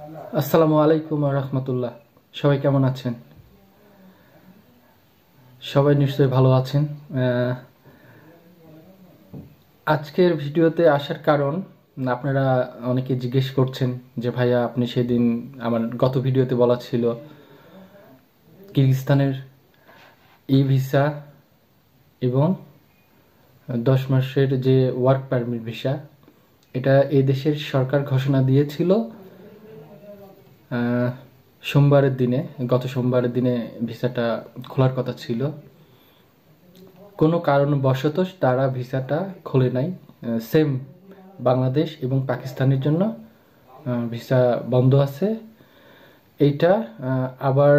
আসসালামু আলাইকুম ওয়া রাহমাতুল্লাহ। সবাই কেমন আছেন? সবাই নিশ্চয়ই ভালো আছেন। আজকের ভিডিওতে আসার কারণ, আপনারা অনেকে জিজ্ঞেস করছেন যে ভাইয়া আপনি সেদিন আমার গত ভিডিওতে বলা ছিল কিরগিজস্তানের ই ভিসা এবং 10 মাসের যে ওয়ার্ক পারমিট ভিসা, এটা এই দেশের সরকার ঘোষণা দিয়েছিল আহ, গত সোমবারের দিনে ভিসাটা খোলার কথা ছিল। কোনো কারণবশত তারা ভিসাটা খোলে নাই। সেম বাংলাদেশ এবং পাকিস্তানের জন্য ভিসা বন্ধ আছে। এইটা আবার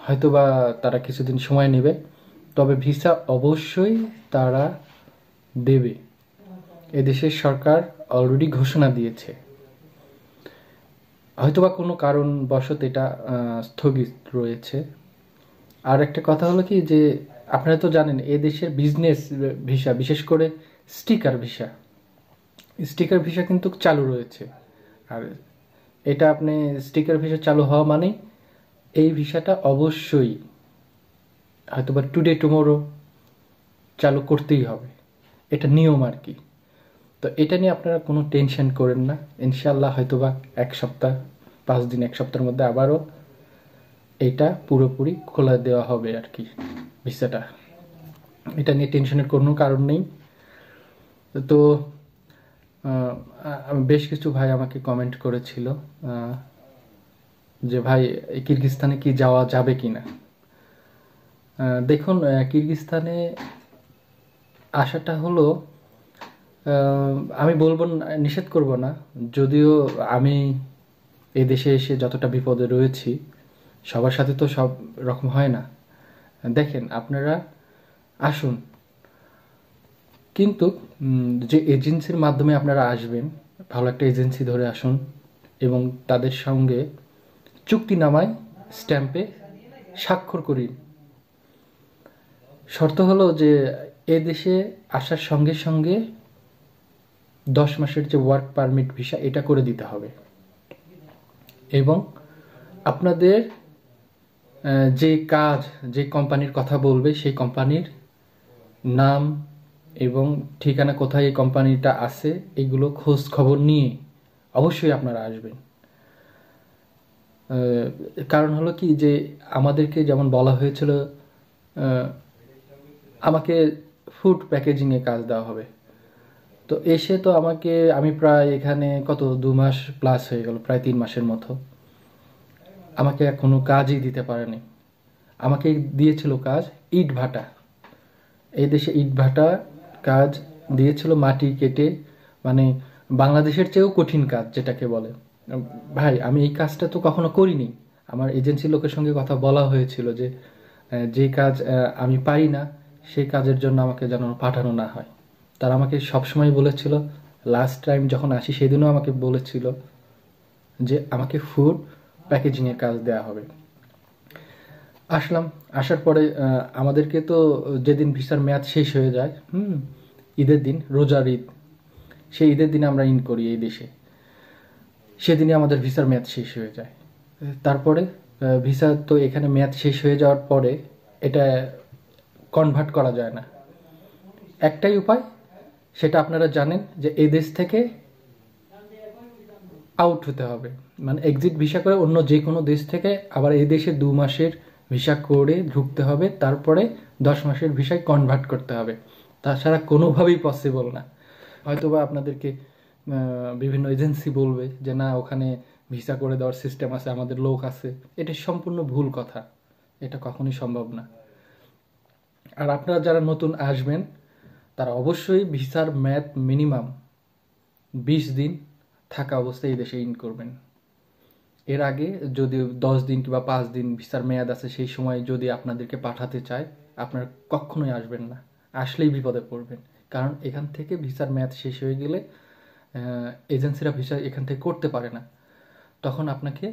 হয়তোবা তারা কিছুদিন সময় নেবে, তবে ভিসা অবশ্যই তারা দেবে। এদেশের সরকার অলরেডি ঘোষণা দিয়েছে। হয়তোবা কোনো কারণবশত এটা স্থগিত রয়েছে। আর একটা কথা হলো কি যে আপনারা তো জানেন এ দেশের বিজনেস ভিসা, বিশেষ করে স্টিকার ভিসা স্টিকার ভিসা কিন্তু চালু রয়েছে। আর এটা আপনি স্টিকার ভিসা চালু হওয়া মানে এই ভিসাটা অবশ্যই হয়তোবা টুডে টুমোরো চালু করতেই হবে, এটা নিয়ম আর কি। তো এটা নিয়ে আপনারা কোনো টেনশন করেন না, ইনশাল্লাহ হয়তোবা 1 সপ্তাহ 5 দিন 1 সপ্তাহের মধ্যে আবারও এটা পুরোপুরি খোলা দেওয়া হবে আর কি ভিসাটা। এটা নিয়ে টেনশনের কোনো কারণ নেই। তো বেশ কিছু ভাই আমাকে কমেন্ট করেছিল যে ভাই কিরগিজস্তানে কি যাওয়া যাবে কিনা। দেখুন, কিরগিজস্তানে আসাটা হলো, আমি বলবো না, নিষেধ করব না, যদিও আমি এই দেশে এসে যতটা বিপদে রয়েছি সবার সাথে তো সব রকম হয় না। দেখেন, আপনারা আসুন, কিন্তু যে এজেন্সির মাধ্যমে আপনারা আসবেন, ভালো একটা এজেন্সি ধরে আসুন এবং তাদের সঙ্গে চুক্তিনামায় স্ট্যাম্পে স্বাক্ষর করি। শর্ত হলো যে এ দেশে আসার সঙ্গে সঙ্গে 10 মাসের যে ওয়ার্ক পারমিট ভিসা এটা করে দিতে হবে এবং আপনাদের যে কাজ, যে কোম্পানির কথা বলবে সেই কোম্পানির নাম এবং ঠিকানা, কোথায় এই কোম্পানিটা আছে, এগুলো খোঁজ খবর নিয়ে অবশ্যই আপনারা আসবেন। কারণ হলো কি যে আমাদেরকে যেমন বলা হয়েছিল আমাকে ফুড প্যাকেজিংয়ে কাজ দেওয়া হবে। তো এসে তো আমি প্রায় এখানে 2 মাস প্লাস হয়ে গেল, প্রায় 3 মাসের মতো। আমাকে কোনো কাজই দিতে পারেনি। আমাকে দিয়েছিল কাজ ইট ভাটা। এই দেশে ইট ভাটা কাজ দিয়েছিল, মাটি কেটে, মানে বাংলাদেশের চেয়েও কঠিন কাজ যেটাকে বলে। ভাই, আমি এই কাজটা তো কখনো করিনি। আমার এজেন্সির লোকের সঙ্গে কথা বলা হয়েছিল যে যে কাজ আমি পারি না সেই কাজের জন্য আমাকে যেন পাঠানো না হয়। তারা আমাকে সবসময় বলেছিল, লাস্ট টাইম যখন আসি সেদিনও আমাকে বলেছিল যে আমাকে ফুড প্যাকেজিংয়ের কাজ দেওয়া হবে। আসলাম, আসার পরে আমাদেরকে তো যেদিন ভিসার মেয়াদ শেষ হয়ে যায়, ঈদের দিন, রোজার ঈদ, সেই ঈদের দিনে আমরা ইন করি এই দেশে, সেদিনই আমাদের ভিসার মেয়াদ শেষ হয়ে যায়। তারপরে ভিসা তো এখানে মেয়াদ শেষ হয়ে যাওয়ার পরে এটা কনভার্ট করা যায় না। একটাই উপায়, সেটা আপনারা জানেন, যে এই দেশ থেকে আউট হতে হবে, মানে এক্সিট ভিসা করে অন্য যে কোনো দেশ থেকে আবার এই দেশে 2 মাসের ভিসা করে ঢুকতে হবে, তারপরে 10 মাসের ভিসায় কনভার্ট করতে হবে। তাছাড়া কোনোভাবেই পসিবল না। হয়তোবা আপনাদেরকে বিভিন্ন এজেন্সি বলবে যে না, ওখানে ভিসা করে দেওয়ার সিস্টেম আছে, আমাদের লোক আছে। এটা সম্পূর্ণ ভুল কথা, এটা কখনোই সম্ভব না। আর আপনারা যারা নতুন আসবেন তারা অবশ্যই ভিসার মেয়াদ মিনিমাম 20 দিন থাকা অবস্থায় এই দেশে ইন করবেন। এর আগে যদি 10 দিন কিংবা 5 দিন ভিসার মেয়াদ আছে, সেই সময় যদি আপনাদেরকে পাঠাতে চায়, আপনারা কখনোই আসবেন না। আসলেই বিপদে পড়বেন। কারণ এখান থেকে ভিসার মেয়াদ শেষ হয়ে গেলে এজেন্সিরা ভিসা এখান থেকে করতে পারে না। তখন আপনাকে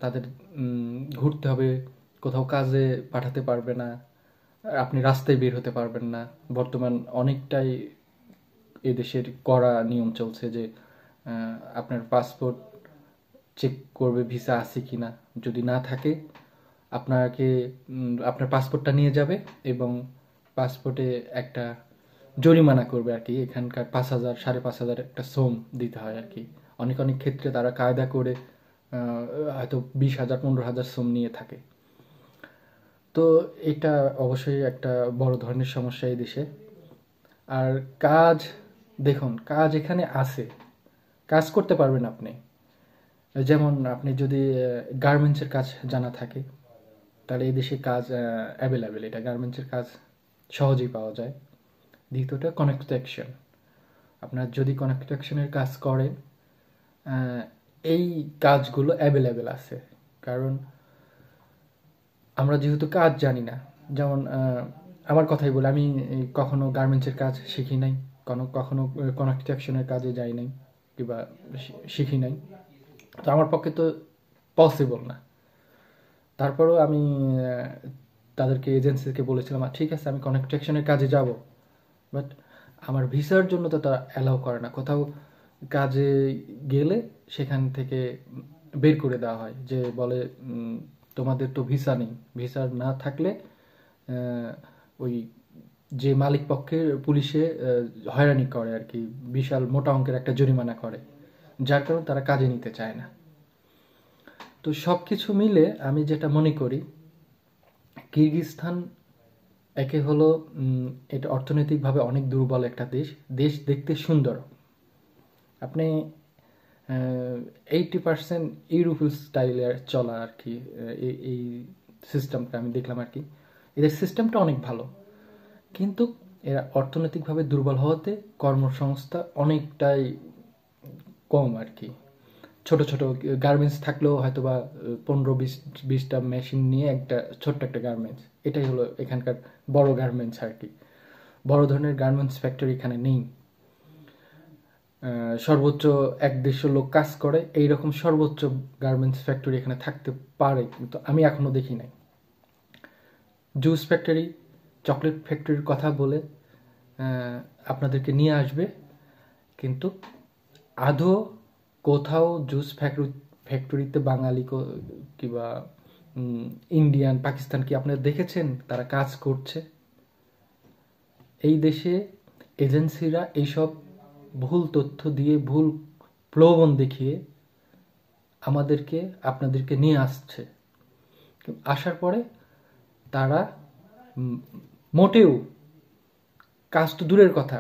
তাদের ঘুরতে হবে, কোথাও কাজে পাঠাতে পারবে না, আপনি রাস্তায় বের হতে পারবেন না। বর্তমান অনেকটাই এদেশের কড়া নিয়ম চলছে যে আপনার পাসপোর্ট চেক করবে ভিসা আছে কি না। যদি না থাকে আপনাকে আপনার পাসপোর্টটা নিয়ে যাবে এবং পাসপোর্টে একটা জরিমানা করবে আর কি। এখানকার 5,000 5,500 একটা সোম দিতে হয় আর কি। অনেক অনেক ক্ষেত্রে তারা কায়দা করে হয়তো 20,000 15,000 সোম নিয়ে থাকে। তো এটা অবশ্যই একটা বড় ধরনের সমস্যা এই দেশে। আর কাজ, দেখুন কাজ এখানে আছে, কাজ করতে পারবেন আপনি। যেমন আপনি যদি গার্মেন্টসের কাজ জানা থাকে তাহলে এই দেশে কাজ অ্যাভেলেবেল, এটা গার্মেন্টসের কাজ সহজেই পাওয়া যায়। দ্বিতীয়টা কনস্ট্রাকশন, আপনার যদি কনস্ট্রাকশনের কাজ করেন এই কাজগুলো অ্যাভেলেবেল আছে। কারণ আমরা যেহেতু কাজ জানি না, যেমন আমার কথাই বলে, আমি কখনো গার্মেন্টসের কাজ শিখি নাই, কখনো কনস্ট্রাকশনের কাজে যাই নাই কিংবা শিখি নাই, তো আমার পক্ষে তো পসিবল না। তারপরেও আমি তাদেরকে এজেন্সিকে বলেছিলাম ঠিক আছে আমি কনস্ট্রাকশনের কাজে যাব, বাট আমার ভিসার জন্য তো তারা অ্যালাউ করে না। কোথাও কাজে গেলে সেখান থেকে বের করে দেওয়া হয়, যে বলে তোমাদের তো ভিসা নেই। ভিসা না থাকলে ওই যে মালিক পক্ষের পুলিশে হয়রানি করে আর কি, বিশাল মোটা অঙ্কের একটা জরিমানা করে, যার কারণে তারা কাজে নিতে চায় না। তো সব কিছু মিলে আমি যেটা মনে করি, কিরগিজস্তান একে হলো এটা অর্থনৈতিকভাবে অনেক দুর্বল একটা দেশ। দেশ দেখতে সুন্দর, আপনি 80% ইউরোপীয় স্টাইলের চলা আর কি। এই সিস্টেমটা আমি দেখলাম আর কি, এদের সিস্টেমটা অনেক ভালো, কিন্তু এরা অর্থনৈতিকভাবে দুর্বল হওয়াতে কর্মসংস্থান অনেকটাই কম আর কি। ছোট ছোট গার্মেন্টস থাকলেও হয়তো বা 15-20টা মেশিন নিয়ে একটা ছোট্ট একটা গার্মেন্টস, এটাই হলো এখানকার বড় গার্মেন্টস আর কি। বড় ধরনের গার্মেন্টস ফ্যাক্টরি এখানে নেই। সর্বোচ্চ 100-150 লোক কাজ করে, এইরকম সর্বোচ্চ গার্মেন্টস ফ্যাক্টরি এখানে থাকতে পারে, কিন্তু আমি এখনো দেখি নাই। জুস ফ্যাক্টরি, চকলেট ফ্যাক্টরির কথা বলে আপনাদেরকে নিয়ে আসবে, কিন্তু আদৌ কোথাও জুস ফ্যাক্টরিতে বাঙালি কিংবা ইন্ডিয়ান, পাকিস্তান কি আপনারা দেখেছেন তারা কাজ করছে? এই দেশে এজেন্সিরা এইসব ভুল তথ্য দিয়ে, ভুল প্রলোভন দেখিয়ে আপনাদেরকে নিয়ে আসছে। আসার পরে তারা মোটেও, কাজ তো দূরের কথা,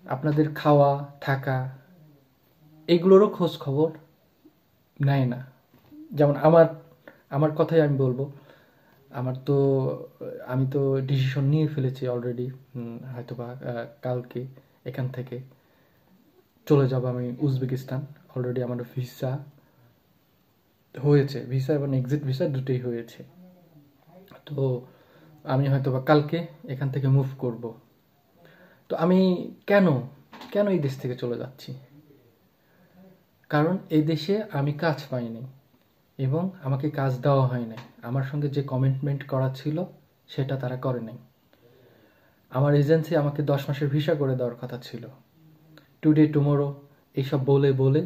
আপনাদের খাওয়া থাকা এগুলোরও খোঁজ খবর নেয় না। যেমন আমার কথাই আমি বলবো, আমি তো ডিসিশন নিয়ে ফেলেছি অলরেডি, হয়তোবা কালকে এখান থেকে চলে যাব আমি উজবেকিস্তান। অলরেডি আমার ভিসা হয়েছে, ভিসা এবং এক্সিট ভিসা দুটোই হয়েছে। তো আমি হয়তোবা কালকে এখান থেকে মুভ করব। তো আমি কেন এই দেশ থেকে চলে যাচ্ছি? কারণ এই দেশে আমি কাজ পাইনি এবং আমাকে কাজ দেওয়া হয় নাই। আমার সঙ্গে যে কমিটমেন্ট করা ছিল সেটা তারা করে নাই। আমার এজেন্সি আমাকে 10 মাসের ভিসা করে দেওয়ার কথা ছিল। টুডে টুমোরো এইসব বলে বলে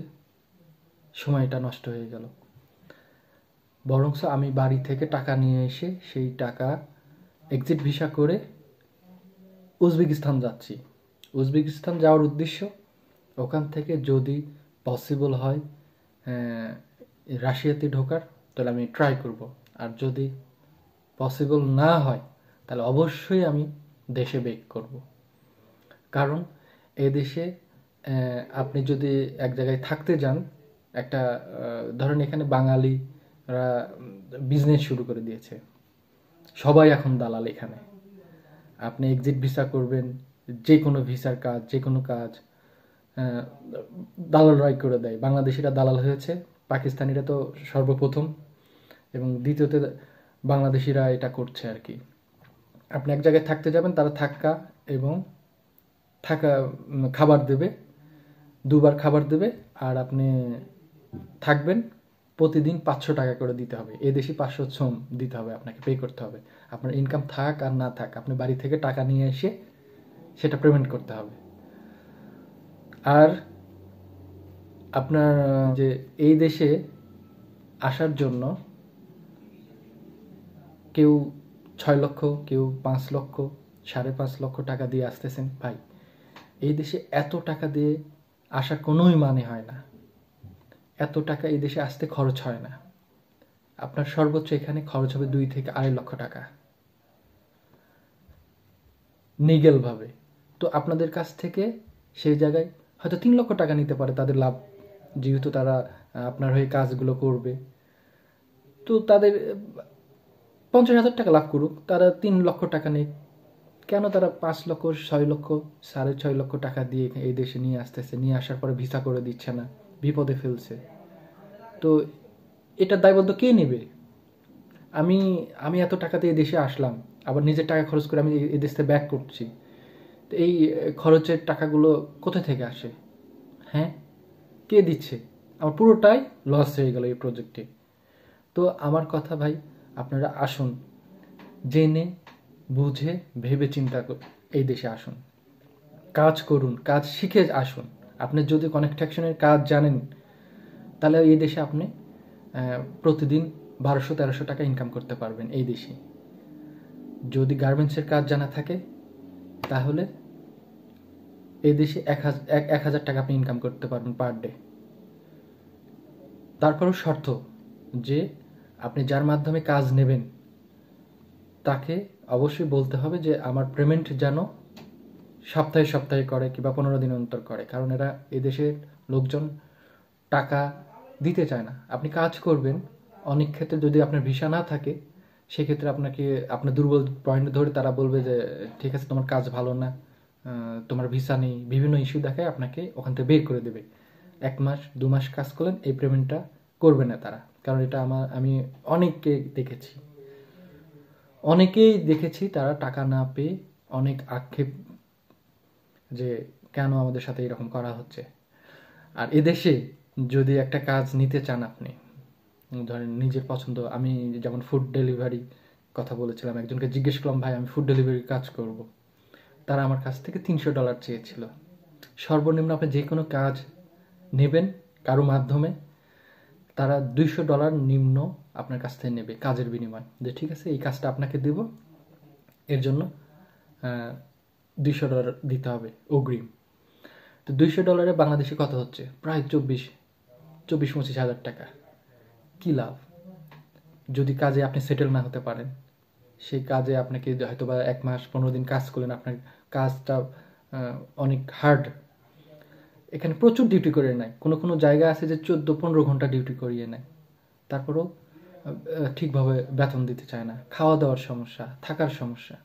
সময়টা নষ্ট হয়ে গেল। বরঞ্চ আমি বাড়ি থেকে টাকা নিয়ে এসে সেই টাকা এক্সিট ভিসা করে উজবেকিস্তান যাচ্ছি। উজবেকিস্তান যাওয়ার উদ্দেশ্য, ওখান থেকে যদি পসিবল হয় রাশিয়াতে ঢোকার, তাহলে আমি ট্রাই করব। আর যদি পসিবল না হয় তাহলে অবশ্যই আমি দেশে ব্যাক করব। কারণ এ দেশে আপনি যদি এক জায়গায় থাকতে যান, একটা ধরেন এখানে বাঙালিরা বিজনেস শুরু করে দিয়েছে, সবাই এখন দালাল। এখানে আপনি এক্সিট ভিসা করবেন, যে কোনো ভিসার কাজ, যে কোনো কাজ দালালরাই করে দেয়। বাংলাদেশিরা দালাল হয়েছে, পাকিস্তানিরা তো সর্বপ্রথম, এবং দ্বিতীয়তে বাংলাদেশিরা এটা করছে আর কি। আপনি এক জায়গায় থাকতে যাবেন, তারা থাকা এবং খাবার দেবে, 2 বার খাবার দেবে, আর আপনি থাকবেন, প্রতিদিন 500 টাকা করে দিতে হবে। এই দেশে 500 শ্রম দিতে হবে, আপনাকে পে করতে হবে। আপনার ইনকাম থাক আর না থাক, আপনি বাড়ি থেকে টাকা নিয়ে এসে সেটা পেমেন্ট করতে হবে। আর আপনার যে এই দেশে আসার জন্য কেউ 6 লক্ষ, কেউ 5 লক্ষ, 5.5 লক্ষ টাকা দিয়ে আসতেছেন। ভাই, এই দেশে এত টাকা দিয়ে আসার কোনোই মানে হয় না। এত টাকা এই দেশে আসতে খরচ হয় না। আপনার সর্বোচ্চ এখানে খরচ হবে 2 থেকে 2.5 লক্ষ টাকা নিগেলভাবে। তো আপনাদের কাছ থেকে সেই জায়গায় হয়তো 3 লক্ষ টাকা নিতে পারে তাদের লাভ, যেহেতু তারা আপনার হয়ে কাজগুলো করবে। তো তাদের 50,000 টাকা লাভ করুক, তারা 3 লক্ষ টাকা নেই কেন? তারা 5 লক্ষ, 6 লক্ষ, 6.5 লক্ষ টাকা দিয়ে এই দেশে নিয়ে আসতেছে, নিয়ে আসার পরে ভিসা করে দিচ্ছে না, বিপদে ফেলছে। তো এটার দায়বদ্ধ কে নেবে? আমি আমি এত টাকা দিয়ে দেশে আসলাম, আবার নিজের টাকা খরচ করে আমি এই দেশ থেকে ব্যাক করছি। তো এই খরচের টাকাগুলো কোথা থেকে আসে? হ্যাঁ, কে দিচ্ছে? আমার পুরোটাই লস হয়ে গেল এই প্রজেক্টে। তো আমার কথা ভাই, আপনারা আসুন, জেনে বুঝে ভেবে চিন্তা এই দেশে আসুন, কাজ করুন, কাজ শিখে আসুন। আপনি যদি কনস্ট্রাকশনের কাজ জানেন, তাহলে এই দেশে আপনি প্রতিদিন 1200-1300 টাকা ইনকাম করতে পারবেন এই দেশে। যদি গার্মেন্টসের কাজ জানা থাকে, তাহলে এই দেশে 1000 টাকা আপনি ইনকাম করতে পারবেন পার ডে। তারপরও শর্ত যে আপনি যার মাধ্যমে কাজ নেবেন তাকে অবশ্যই বলতে হবে যে আমার পেমেন্ট যেন সপ্তাহে সপ্তাহে করে কিংবা 15 দিন অন্তর করে, কারণ এরা এদেশের লোকজন টাকা দিতে চায় না। আপনি কাজ করবেন, অনেক ক্ষেত্রে যদি আপনার ভিসা না থাকে, সেক্ষেত্রে আপনাকে আপনার দুর্বল পয়েন্ট ধরে তারা বলবে যে ঠিক আছে, তোমার কাজ ভালো না, তোমার ভিসা নেই, বিভিন্ন ইস্যু দেখায় আপনাকে ওখান থেকে বের করে দেবে। 1 মাস 2 মাস কাজ করলেন, এই পেমেন্টটা করবে না তারা, কারণ এটা আমি অনেকেই দেখেছি তারা টাকা না পেয়ে অনেক আক্ষেপ যে কেন আমাদের সাথে এরকম করা হচ্ছে। আর এদেশে যদি একটা কাজ নিতে চান আপনি, ধরেন নিজের পছন্দ, আমি যেমন ফুড ডেলিভারি কথা বলেছিলাম, একজনকে জিজ্ঞেস করলাম ভাই আমি ফুড ডেলিভারি কাজ করব, তারা আমার কাছ থেকে $300 চেয়েছিল। সর্বনিম্ন আপনি যে কোনো কাজ নেবেন কারো মাধ্যমে, তারা $200 নিম্ন আপনার কাছ থেকে নেবে কাজের বিনিময়, যে ঠিক আছে এই কাজটা আপনাকে দেব, এর জন্য $200 দিতে হবে অগ্রিম। তো $200 বাংলাদেশে কত হচ্ছে? প্রায় 24-25 হাজার টাকা। কি লাভ? যদি কাজে আপনি সেটেল না হতে পারেন, সেই কাজে আপনাকে হয়তো বা 1 মাস 15 দিন কাজ করলেন, আপনার কাজটা অনেক হার্ড, এখানে প্রচুর ডিউটি করে নেয়, কোনো কোনো জায়গা আছে যে 14-15 ঘন্টা ডিউটি করিয়ে নেয়, তারপরেও ঠিকভাবে বেতন দিতে চায় না, খাওয়া দাওয়ার সমস্যা, থাকার সমস্যা।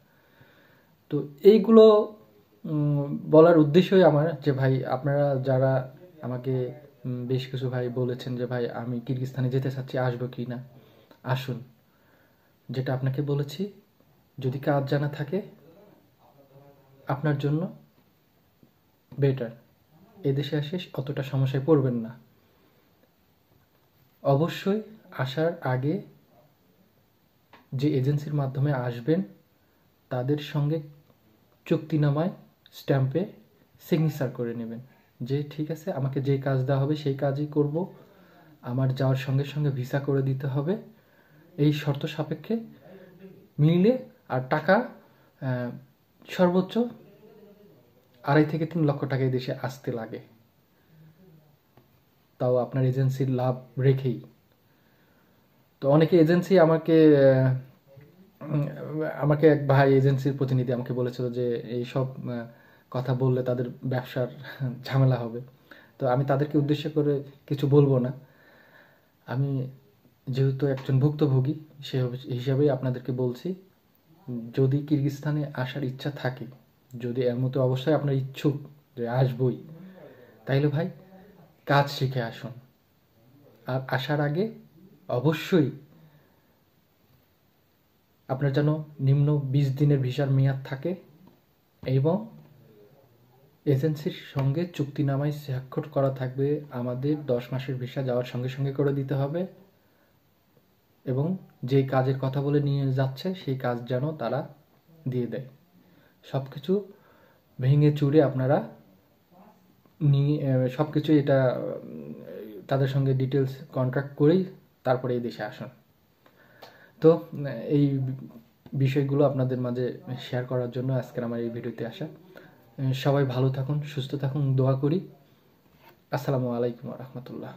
তো এইগুলো বলার উদ্দেশ্যই আমার যে ভাই, আপনারা যারা আমাকে বেশ কিছু ভাই বলেছেন যে ভাই আমি কিরগিজস্তানে যেতে চাচ্ছি, আসবো কি না, আসুন। যেটা আপনাকে বলেছি, যদি কাজ জানা থাকে আপনার জন্য বেটার, এদেশে এসে অতটা সমস্যায় পড়বেন না। অবশ্যই আসার আগে যে এজেন্সির মাধ্যমে আসবেন তাদের সঙ্গে চুক্তিনামায় স্ট্যাম্পে সিগনেচার করে নেবেন যে ঠিক আছে আমাকে যে কাজ দেওয়া হবে সেই কাজই করব, আমার যাওয়ার সঙ্গে সঙ্গে ভিসা করে দিতে হবে, এই শর্ত সাপেক্ষে মিলে। আর টাকা সর্বোচ্চ 2.5 থেকে 3 লক্ষ টাকা এই দেশে আসতে লাগে, তাও আপনার এজেন্সির লাভ রেখেই। তো অনেকে এজেন্সি আমাকে এক ভাই এজেন্সির প্রতিনিধি আমাকে বলেছিল যে এই সব কথা বললে তাদের ব্যবসার ঝামেলা হবে। তো আমি তাদেরকে উদ্দেশ্য করে কিছু বলবো না, আমি যেহেতু একজন ভুক্তভোগী সে হিসাবেই আপনাদেরকে বলছি, যদি কিরগিজস্তানে আসার ইচ্ছা থাকে, যদি এর মতো অবস্থায় আপনার ইচ্ছুক যে আসবই, তাইলে ভাই কাজ শিখে আসুন। আর আসার আগে অবশ্যই আপনার যেন নিম্ন 20 দিনের ভিসার মেয়াদ থাকে এবং এজেন্সির সঙ্গে চুক্তিনামায় স্বাক্ষর করা থাকবে, আমাদের 10 মাসের ভিসা যাওয়ার সঙ্গে সঙ্গে করে দিতে হবে, এবং যেই কাজের কথা বলে নিয়ে যাচ্ছে সেই কাজ যেন তারা দিয়ে দেয়। সব কিছু ভেঙে চুরে আপনারা নিয়ে সব কিছু এটা তাদের সঙ্গে ডিটেলস কন্ট্রাক্ট করেই তারপরে এই দেশে আসুন। তো এই বিষয়গুলো আপনাদের মাঝে শেয়ার করার জন্য আজকের আমার এই ভিডিওতে আসা। সবাই ভালো থাকুন, সুস্থ থাকুন, দোয়া করি। আসসালামু আলাইকুম ওয়া রাহমাতুল্লাহ।